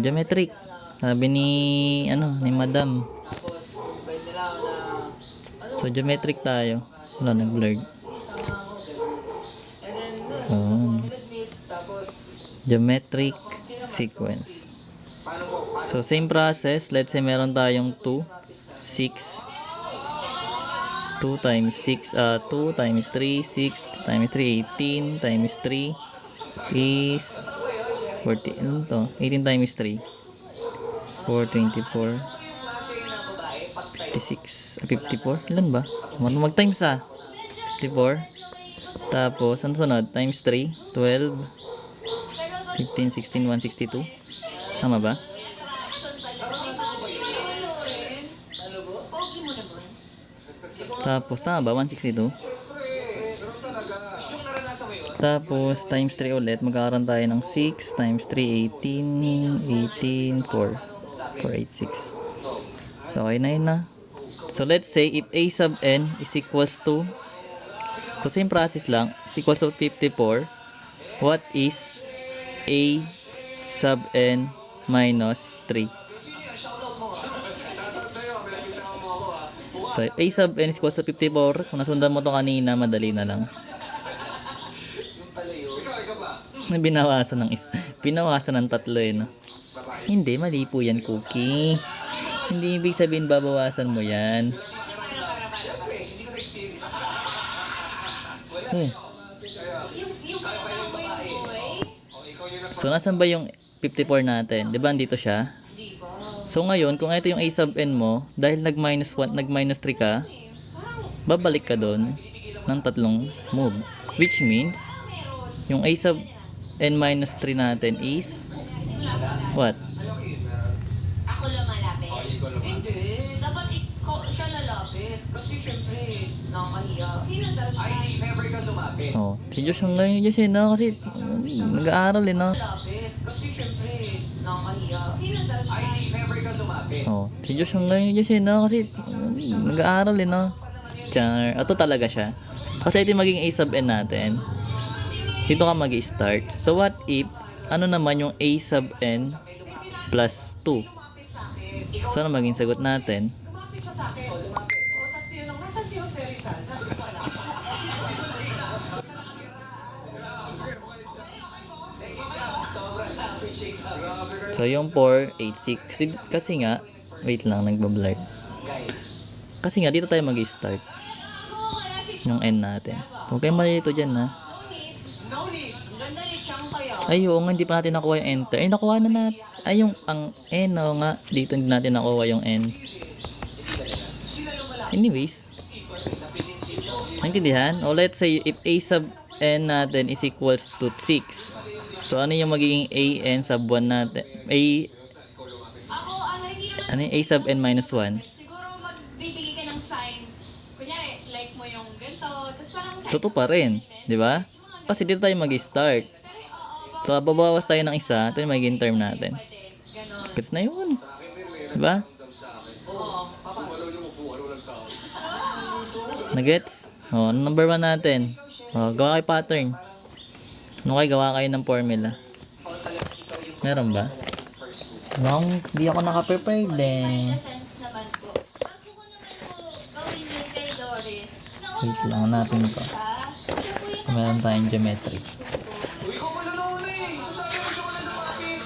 Geometric. Sabi ni ni Madam. So geometric tayo. Wala nag-blurred. Geometric sequence. So same process. Let's say meron tayong 2, 6. 2 times 6, 2 times 3, 6 times 3, 18 times 3 is 40. Ano to? 18 times 3. 424. 56. 54. Ilan ba? Mag-times 54. Tapos, ano sunod? Times 3. 12. 15, 16, 162. Tama ba? Tapos, tama ba? 162. Tapos, times 3 ulit. Magkakaroon tayo ng 6 times 3, 18, 4. 486. So, okay na yun na. So, let's say, if a sub n is equals to, so, same process lang, is equals to 54, what is a sub n minus 3? So, a sub n is equals to 54. Kung nasundan mo to kanina, madali na lang. Binawasan ng binawasan ng 3 no? Hindi, mali po yan, Cookie. Hindi ibig sabihin babawasan mo yan. So, nasan ba yung 54 natin? Diba, andito siya? So, ngayon, kung ito yung a sub n mo, dahil nag-minus 1, nag-minus 3 ka, babalik ka doon ng 3 move. Which means, yung a sub n minus 3 natin is, what? Ako lumalapit? Hindi. Dapat siya lalapit. Kasi syempre, nakakahiya. Sino daw siya? Ay, never ka lumapit. Oh, si Josh ang ngayon Josh no? Kasi nag-aaral no? Lapit. Kasi syempre, nakakahiya. Sino daw siya? Ay, never ka lumapit. Oh, si Josh ang ngayon Josh no? Kasi nag-aaral no? Char. Ito talaga siya. Kasi ito yung maging a sub n natin. Dito ka mag-i-start. So what if, ano naman yung a sub n plus 2? So ano maging sagot natin? Lumapit siya sa akin. Lumapit. O, tas tinanong, nasan si Jose Rizal? Sabi ko pala. So yung 486. Kasi nga, wait lang, nagbablur. Kasi nga, dito tayo mag-i-start. Yung n natin. Huwag kayo malito dyan ha. No need. Ang ganda ni Chang kaya. Ay, oo nga, hindi pa natin nakuha yung enter. Ay, nakuha na natin. Ay, yung ang n, oo nga. Dito hindi natin nakuha yung n. Anyways. Naintindihan? O let's say, if a sub n natin is equals to 6. So, ano yung magiging a n sub 1 natin? Ano yung a sub n minus 1? Siguro magbibigay ka ng signs. Kunyari, like mo yung ganito. Tapos parang So, 2 pa rin. Di ba? Kasi dito tayo mag-start. So, babawas tayo ng isa. Ito yung magiging term natin. Gets na yun. Diba? Nagets? O, ano number 1 natin? O, gawa kayo pattern. Ano kayo gawa kayo ng formula? Meron ba? Hindi ako naka-prepared eh. defense naman po. Bago ko naman po gawin yun kay Doris. Wait lang natin ito. Siya po yung Meron tayong geometry. Uy, ko pala na uli. Sabi mo siya wala lumapit.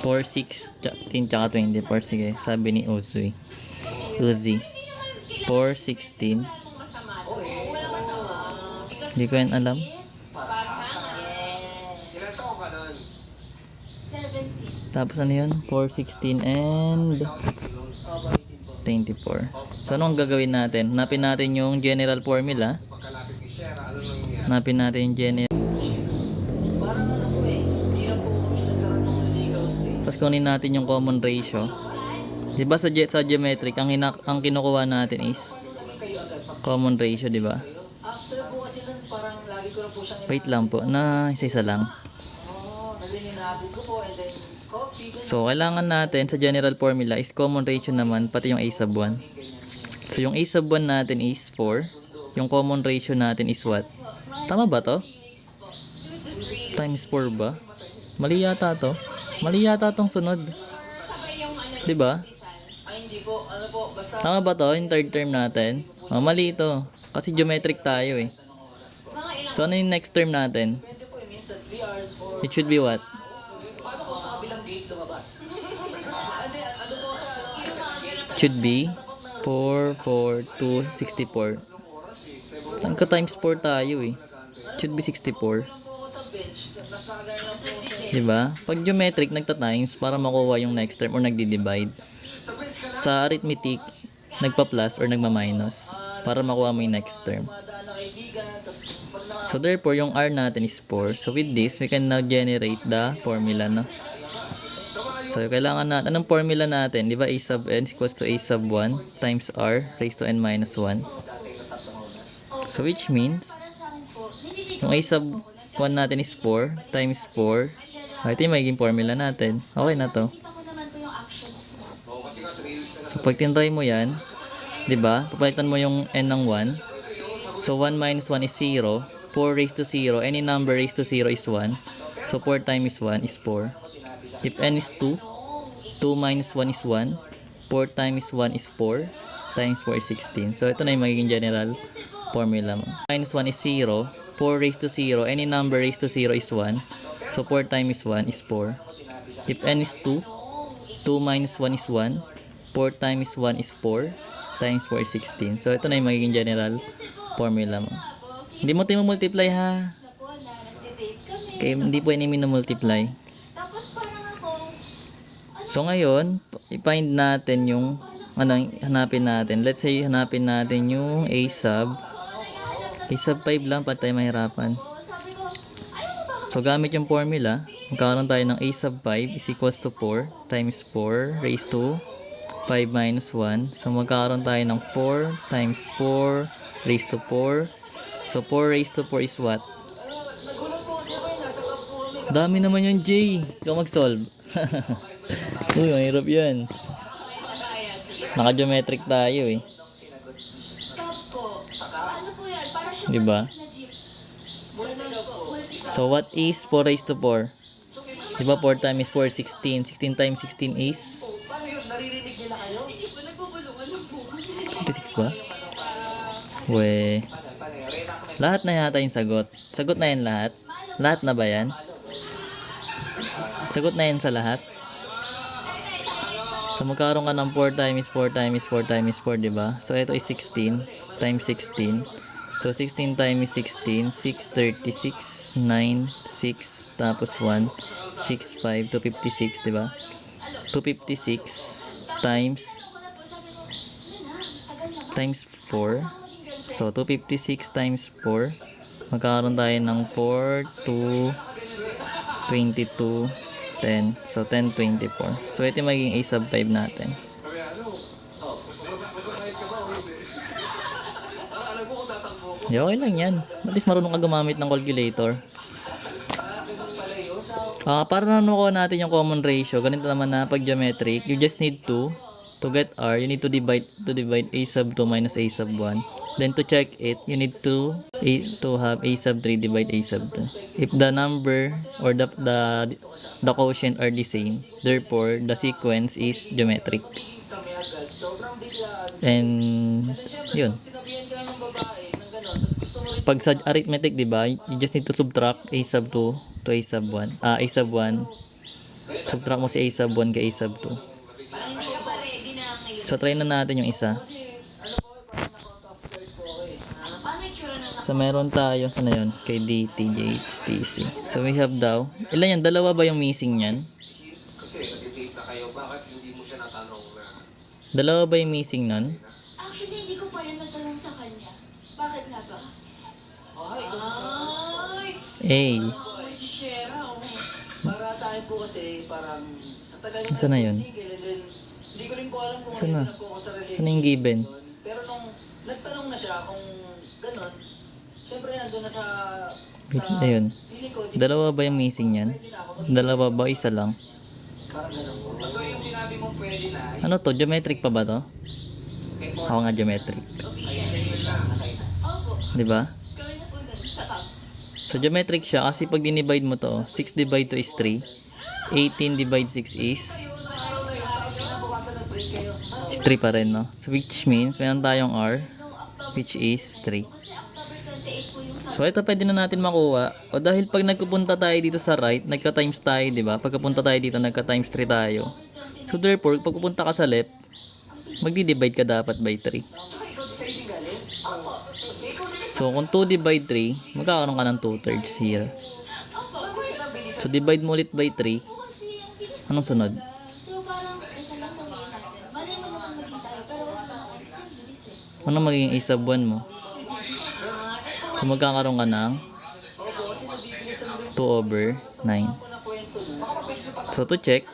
4, 6, 10, tsaka 24. Sige, sabi ni Uzi. 4, 16. Hindi ko yan alam. Tapos ano yun? 4, 16, and 24. So, ano ang gagawin natin? Hanapin natin yung general formula. Hanapin natin yung general. Tapos kunin natin yung common ratio. Diba sa geometric, ang kinukuha natin is common ratio, diba? After po kasi nun, parang lagi ko na po siyang Wait lang po, na isa-isa lang. naging ko po and then coffee. So, kailangan natin sa general formula is common ratio naman, pati yung a sub 1. So, yung a sub 1 natin is 4. Yung common ratio natin is what? Tama ba to? Times 4 ba? Mali yata to. Mali yata tong sunod. Sabay yung ano, Diba? Ay, hindi po. Ano po, basta Tama ba to? Yung third term natin? Oh, mali ito. Kasi geometric tayo eh. mga ilang So, ano yung next term natin? pwede po eh, minsan 3 hours for... It should be what? Paano ko sa kabilang gate lumabas? Hindi, ano po sa... It should be 4, 4, 2, 64. Saan ka times 4 tayo eh? It should be 64. po ako sa bench, nasagar na po. Diba? Pag geometric, nagta-times para makuha yung next term or nagdi-divide. Sa arithmetic, nagpa-plus or nagma-minus para makuha mo yung next term. Madaan na kaibigan, tapos pag na... So therefore, yung R natin is 4. So with this, we can now generate the formula, no? So kailangan natin, anong formula natin? Di ba A sub n is equals to A sub 1 times R raised to n minus 1. So which means, yung A sub 1 natin is 4 times 4. Ito yung magiging formula natin. Okay na to. Pag tinry mo yan, di ba? Papalitan mo yung n ng 1. So 1 minus 1 is 0. 4 raised to 0. Any number raised to 0 is 1. So 4 times 1 is 4. If n is 2, 2 minus 1 is 1. 4 times 1 is 4. Times 4 is 16. So ito na yung magiging general formula mo. Minus 1 is 0. 4 raised to 0. Any number raised to 0 is 1. So 4 times 1 is 4. If n is 2, 2 minus 1 is 1. 4 times 1 is 4. Times 4 is 16. So ito na yung magiging general formula mo. Hindi mo ito multiply ha. Okay, hindi po yung minumultiply. Tapos parang ako, So ngayon, i-find natin yung hanapin natin. Let's say hanapin natin yung A sub 5 lang para tayo mahirapan. sabi ko, ayaw mo ba So gamit yung formula, magkakaroon tayo ng A sub 5 is equals to 4 times 4 raised to 5 minus 1. So magkakaroon tayo ng 4 times 4 raised to 4. So 4 raised to 4 is what? Nagulat po kasi ako nasa lab po kami. Dami naman yung J. Ikaw mag-solve. Uy, mahirap yan. Naka-geometric tayo eh. top po? Ano po yan? Para siya Diba? na jeep. Ganun po. Multi- So what is 4 raised to 4? Diba 4 times 4 is 16. 16 times 16 is Paano yun? Naririnig nila kayo? Hindi po, nagbubulungan ng buhay. 26 ba? We. Lahat na yata yung sagot. Sagot na yan lahat? Lahat na ba yan? Sagot na yan sa lahat? So magkaroon ka ng 4 times 4 times 4 times 4, diba? So ito is 16 times 16. So 16 times 16, 6, 36, 9, 6, tapos 1, 6, 5, 256, diba? 256 times Ako na po, sabi ko, ano na, tagal na ba? times 4. Maging girlfriend. So 256 times 4. Magkakaroon tayo ng 4, 2, 22, 10. So 10, 24. So ito yung magiging A sub 5 natin. Yeah, okay lang yan. At least marunong ka gumamit ng calculator. Para na makuha natin yung common ratio, ganito naman na pag geometric, you just need to get R, you need to divide A sub 2 minus A sub 1. Then to check it, you need to have A sub 3 divide A sub 2. If the number or the quotient are the same, therefore the sequence is geometric. Kami agad. Sobrang biglaan. And yun. Sinabihan ka ng babae ng gano'n. Tapos gusto mo rin Pag sa arithmetic, di ba, you just need to subtract A sub 2 to A sub 1. A sub 1. Subtract mo si A sub 1 kay A sub 2. Parang hindi ka pa ready na ngayon. So try na natin yung isa. ano po, parang naka-out of third po ako eh. Paano yung tsura ng So meron tayo, ano yun, kay DTJHTC. So we have daw, ilan yan? Dalawa ba yung missing yan? Kasi nag-date na kayo, bakit hindi mo siya natanong na Dalawa ba yung missing nun? Actually, hindi ko pa yan natanong sa kanya. Bakit nga ba? Ay, A. may si Shera. Oh. Para sa akin po kasi, parang ang tagal ko Saan na yun? single and then hindi ko rin po alam kung Saan na? ano po ako sa relationship. Saan na yung given? doon. Pero nung nagtanong na siya kung gano'n, syempre nandun na sa Ayun. feeling ko, di Dalawa ba yung missing yan? Dalawa ba? Isa lang? parang gano'n po. So yung sinabi mong pwede na, Ano to? Geometric pa ba to? Ako nga geometric. Official. Opo. Di ba? Gawin na po nun sa pub. So So, geometric siya kasi pag dinivide mo to, 6 divide 2 is 3. 18 divide 6 is 3 pa rin, no? So, which means, meron tayong R, which is 3. Kasi October 28 po yung So, ito pwede na natin makuha. O dahil pag nagpupunta tayo dito sa right, nagka-times tayo, di ba? Pagkapunta tayo dito, nagka-times 3 tayo. So, therefore, pag pupunta ka sa left, magdi-divide ka dapat by 3. So, kung 2 divide 3, magkakaroon ka ng 2/3 here. So, divide mo ulit by 3. kasi ang bilis. Anong sunod? So parang ito lang sabihin natin. Malay mo naman maging tayo pero wala naman. Kasi ang bilis eh. Ano magiging a sub 1 mo? So, magkakaroon ka ng 2 over 9. So, to check.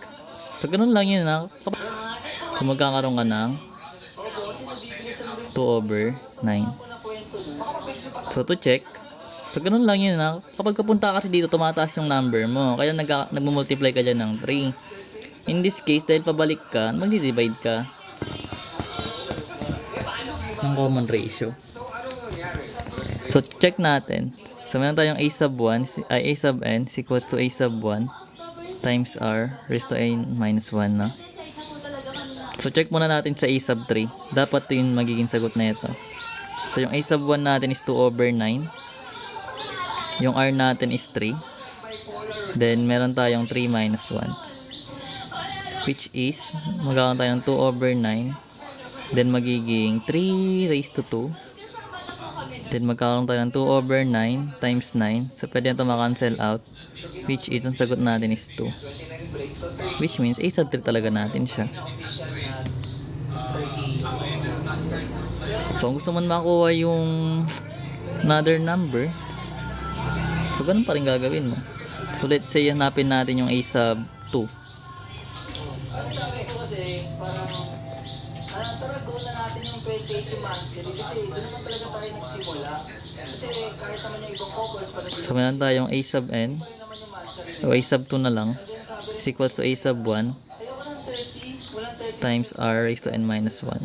So, ganun lang yun na. So, magkakaroon ka ng 2 over 9. So, to check. So, ganun lang yun na. Kapag kapunta kasi dito, tumataas yung number mo. Kaya nagmumultiply ka dyan ng 3. In this case, dahil pabalik ka, magdi-divide ka. Ang common ratio. So, check natin. So, meron tayong a sub 1, ay a sub n is equals to a sub 1 times r raised to n minus 1 na. Decide na po talaga kami na. So, check muna natin sa a sub 3. Dapat ito yung magiging sagot na ito. So, yung a sub 1 natin is 2 over 9. Yung r natin is 3. Then, meron tayong 3 minus 1. Which is, magkakaroon tayong 2 over 9. Then, magiging 3 raised to 2. Then, magkakaroon tayo ng 2 over 9 times 9. So, pwede ito makancel out. Which is, ang sagot natin is 2. Which means, a sub 3 talaga natin siya. So, kung gusto mo makuha yung another number, so, ganun pa rin gagawin mo. So, let's say, hanapin natin yung a sub 2. Ang sabi ko kasi, parang, tara go na natin yung 28 monthly kasi doon naman talaga tayo nagsimula. Kasi kahit naman yung ibang couples pa nagsimula So, meron tayong a sub n. naman yung monthly. O a sub 2 na lang. Is equals to a sub 1 Ayoko ng 30, walang 30. times r raised to n minus 1.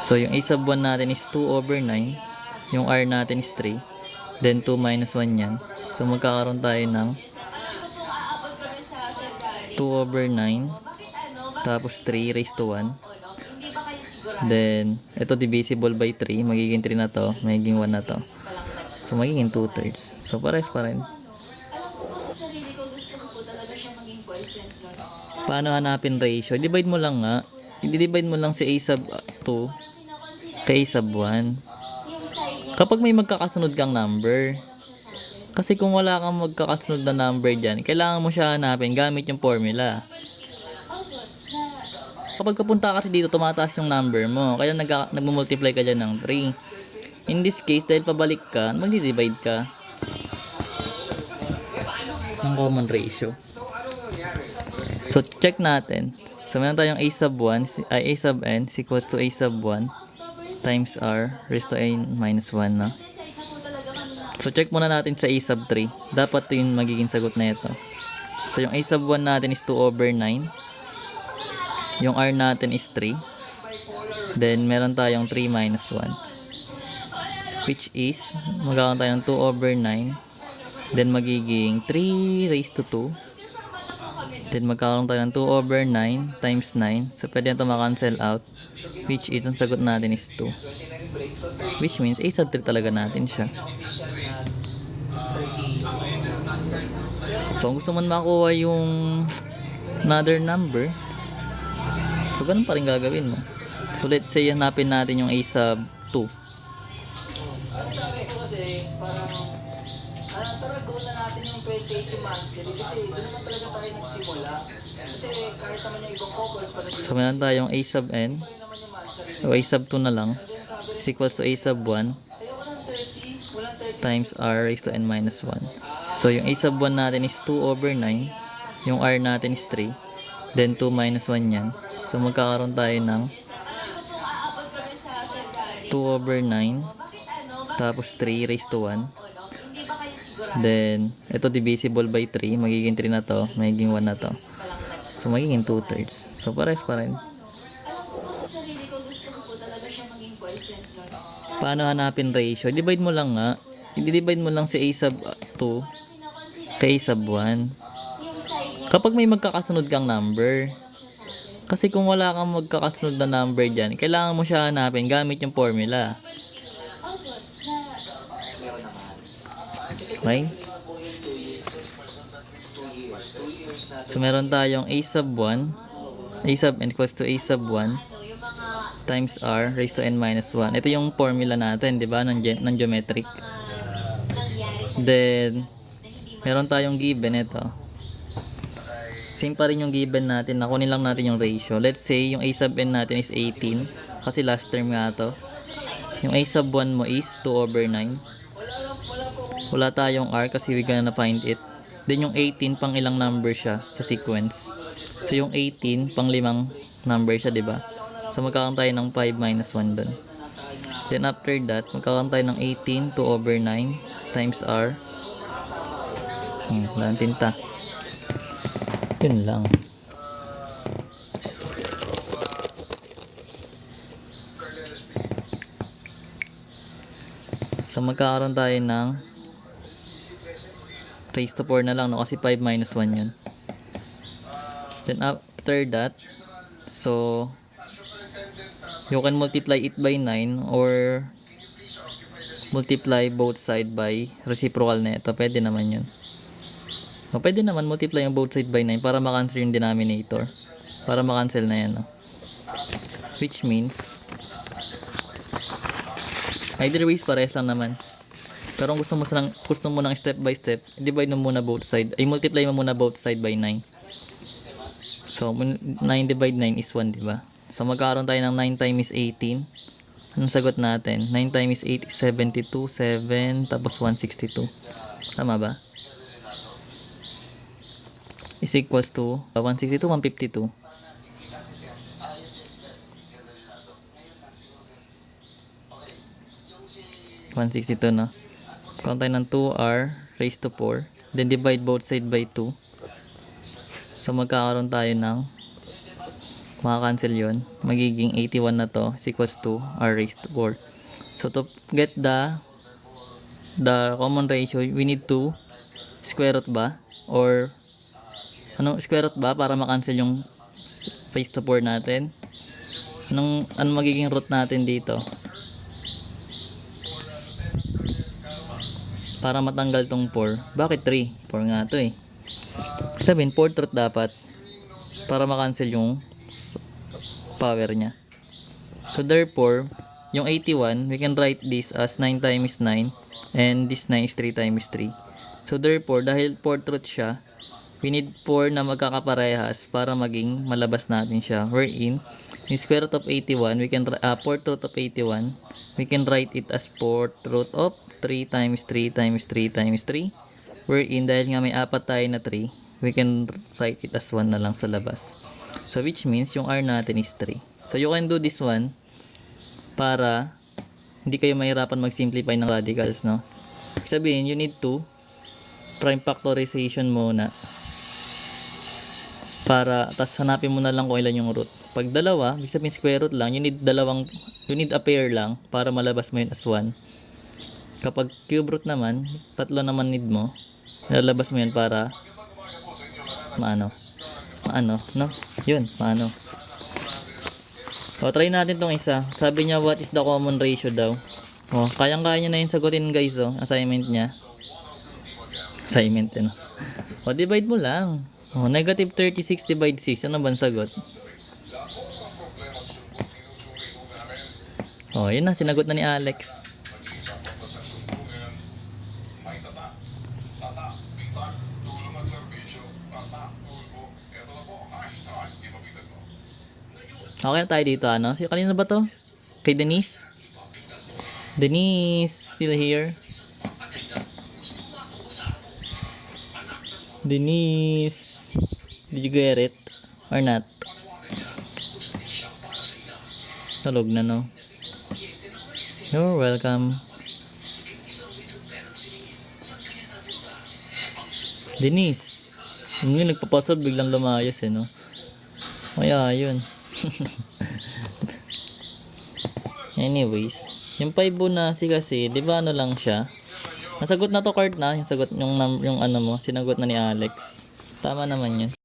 So, yung a sub 1 natin is 2 over 9. Yung r natin is 3. Then, 2 minus 1 yan. So, magkakaroon tayo ng Alam ko pong aabot kami sa February. 2 over 9. Bakit ano? Bakit Tapos, 3 raised to 1. hindi ba kayo sigurado? Then, ito divisible by 3. Magiging 3 na to. Magiging 1 na to. So, magiging 2/3. So, pares pa rin. Alam ko po sa sarili ko gusto ko po talaga siya maging boyfriend nun. Paano hanapin ratio? Divide mo lang nga. I-divide mo lang si a sub 2 Kinoconsider kay a sub 1. yung side niya Kapag may magkakasunod kang number. siya sa akin. Kasi kung wala kang magkakasunod na number dyan, kailangan mo siya hanapin gamit yung formula. Opo, na Kapag kapunta kasi dito, tumataas yung number mo. Kaya nagmumultiply ka dyan ng 3. In this case, dahil pabalik ka, magdi-divide ka. Ang common ratio. So, check natin. So, meron tayong a sub 1, ay a sub n is equals to a sub 1 times r raised to n minus 1 na. decide na po talaga kami na. So, check muna natin sa a sub 3. Dapat ito yung magiging sagot na ito. So, yung a sub 1 natin is 2 over 9. Yung r natin is 3. Then, meron tayong 3 minus 1. Which is, magkakaroon tayo ng 2 over 9. Then, magiging 3 raised to 2. Then, magkakaroon tayo ng 2 over 9 times 9. So, pwede ito makancel out. Which is, ang sagot natin is 2. Which means, a sub 3 talaga natin siya. So, kung gusto mo makuha yung another number, so, ganun pa rin gagawin mo. So, let's say, hanapin natin yung a sub 2. Ang sabi ko kasi, parang, tara go na natin yung 28 monthly kasi doon naman talaga tayo nagsimula. Kasi kahit naman yung ibang couples pa nagsimula So, meron tayong a sub n. naman yung monthly. O a sub 2 na lang. Is equals to a sub 1 Ayoko ng 30, walang 30. times r raised to n minus 1. So, yung a sub 1 natin is 2 over 9. Yung r natin is 3. Then, 2 minus 1 yan. So, magkakaroon tayo ng Alam ko pong aabot kami sa February. 2 over 9. Bakit ano? Bakit Tapos, 3 raised to 1. hindi ba kayo sigurado? Then, ito divisible by 3. Magiging 3 na to. Magiging 1 na to. So, magiging 2/3. So, pares pa rin. Alam ko po sa sarili ko gusto ko po talaga siya maging boyfriend nun. Paano hanapin ratio? Divide mo lang nga. I-divide mo lang si a sub 2 kay A sub 1. Yung side niya, Kapag may magkakasunod kang number, lang siya sa akin. kasi kung wala kang magkakasunod na number dyan, kailangan mo siya hanapin gamit yung formula. Oh, good. Meron naman. Kasi kung Okay? hindi mo po yung 2 years, 2 years na So, meron tayong A sub 1. A sub n equals to A sub 1 Ano, yung mga times R raised to n minus 1. Ito yung formula natin, di ba? Ng geometric. nangyari sa Then, na hindi meron tayong given ito. Same pa rin yung given natin. Nakunin lang natin yung ratio. Let's say, yung A sub n natin is 18. Kasi last term nga to. Yung A sub 1 mo is 2 over 9. Wala tayong R kasi we gonna find it. Then yung 18, pang ilang number siya sa sequence. So yung 18, pang limang number siya, di ba? So magkakaroon tayo ng 5 minus 1 dun. Then after that, magkakaroon tayo ng 18, 2 over 9 times R. Wala nang tinta. Yun lang. So magkakaroon tayo ng raised to 4 na lang, no? Kasi 5 minus 1 yun. Then after that, so you can multiply it by 9 or multiply both side by reciprocal na ito. Pwede naman yun. O, pwede naman multiply yung both side by 9 para makancel yung denominator. Para makancel na yan. No? Which means, either ways, parehas lang naman. Pero kung gusto mo ng step by step, divide mo muna both side. Ay, multiply mo muna both side by 9. So, 9 divide 9 is 1, diba? So, magkakaroon tayo ng 9 times 18. Anong sagot natin? 9 times 8 is 72, 7, tapos 162. Tama ba? Is equals to 162, 152. 162, no? Count tayo ng 2r raised to 4. Then divide both side by 2. So magkakaroon tayo ng makakancel yun. Magiging 81 na to is equals to r raised to 4. So to get the common ratio, we need to square root ba? Or square root ba para makancel yung raised to 4 natin? Anong magiging root natin dito? Para matanggal tong 4. Bakit 3? 4 nga to eh. Sabihin, 4th root dapat. Para makancel yung power niya. So therefore, yung 81, we can write this as 9 times 9. And this 9 is 3 times 3. So therefore, dahil 4th root siya, we need 4 na magkakaparehas para maging malabas natin siya. Wherein, yung square root of 81, we can 4th root of 81, we can write it as 4th root of 3 times 3 times 3 times 3. Wherein, dahil nga may apat tayo na 3, we can write it as 1 na lang sa labas. So, which means, yung R natin is 3. So, you can do this one para hindi kayo mahirapan mag-simplify ng radicals, no? Sabihin, you need to prime factorization muna para, tas hanapin mo na lang kung ilan yung root. Pag dalawa, ibig sabihin square root lang, you need a pair lang para malabas mo yun as 1. Kapag cube root naman, tatlo naman need mo, lalabas mo yun para maano, no? Yun, maano. O, try natin tong isa. Sabi niya, what is the common ratio daw? O, kayang-kaya niya na yun sagutin, guys, o. Assignment niya. Assignment, ano. O, divide mo lang. O, negative 36 divide 6. Ano ba ang sagot? O, yun na. Sinagot na ni Alex. Okay na tayo dito, ano? Kanina ba to? Kay Denise? Denise, still here? Denise, did you get it? Or not? Tulog na, no? You're welcome. Denise, yung nagpapasol, biglang lumayas, eh, no? Kaya, yun. Anyways, yung Fibonacci kasi, di ba ano lang siya? Nasagot na to card na, yung sagot yung ano mo, sinagot na ni Alex. Tama naman 'yun.